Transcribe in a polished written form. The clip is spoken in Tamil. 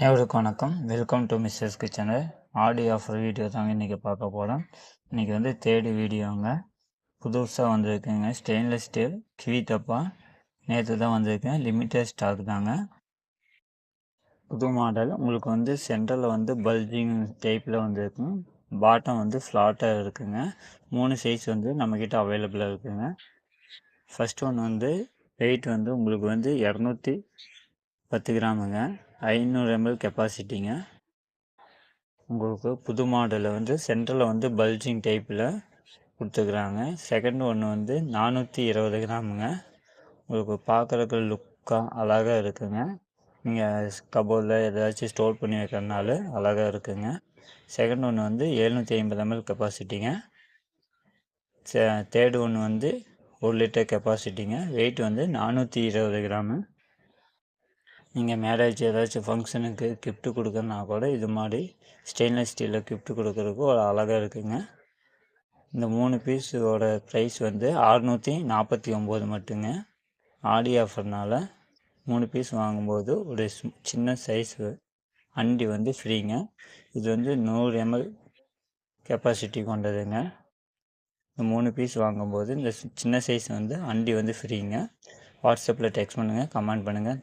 அனைவருக்கும் வணக்கம். Welcome to Mrs kitchen. Aadi offer video தாங்க இன்றைக்கி பார்க்க போகிறோம். இன்றைக்கி வந்து தேர்ட் வீடியோங்க. புதுசாக வந்திருக்குங்க ஸ்டெயின்லெஸ் ஸ்டீல் கிவி டப்பா. நேற்று தான் வந்திருக்கேன். லிமிட்டட் ஸ்டாக் தாங்க. புது மாடல். உங்களுக்கு வந்து சென்டரில் வந்து பல்ஜிங் டைப்பில் வந்துருக்குங்க. பாட்டம் வந்து ஃப்ளாட்டாக இருக்குங்க. 3 சைஸ் வந்து நம்மக்கிட்ட அவைலபிளாக இருக்குங்க. ஃபஸ்ட் ஒன் வந்து வெயிட் வந்து உங்களுக்கு வந்து 210 கிராமுங்க. 500 ml கெப்பாசிட்டிங்க. உங்களுக்கு புது மாடலில் வந்து சென்டரில் வந்து பல்ஜிங் டைப்பில் கொடுத்துருக்குறாங்க. செகண்ட் ஒன்று வந்து 420 கிராமுங்க. உங்களுக்கு பார்க்குறக்கு லுக்காக அழகாக இருக்குங்க. நீங்கள் கபோர்டில் ஏதாச்சும் ஸ்டோர் பண்ணி வைக்கிறதுனால அழகாக இருக்குங்க. செகண்ட் ஒன்று வந்து 750 ml கெப்பாசிட்டிங்க. தேர்டு ஒன்று வந்து 1 லிட்டர் கெப்பாசிட்டிங்க. வெயிட் வந்து 420 கிராமு. நீங்கள் மேரேஜ் ஏதாச்சும் ஃபங்க்ஷனுக்கு கிஃப்ட்டு கொடுக்குறனா கூட இது மாதிரி ஸ்டெயின்லெஸ் ஸ்டீலில் கிஃப்ட்டு கொடுக்குறதுக்கு ஒரு அழகாக இருக்குங்க. இந்த 3 பீஸோட ப்ரைஸ் வந்து 649 மட்டுங்க. ஆடி ஆஃபர்னால் 3 பீஸ் வாங்கும்போது ஒரு சின்ன சைஸு அண்டி வந்து ஃப்ரீங்க. இது வந்து 100 ml கெப்பாசிட்டி கொண்டதுங்க. இந்த 3 பீஸ் வாங்கும்போது இந்த சின்ன சைஸ் வந்து அண்டி வந்து ஃப்ரீங்க. வாட்ஸ்அப்பில் டெக்ஸ்ட் பண்ணுங்கள், கமெண்ட் பண்ணுங்கள்.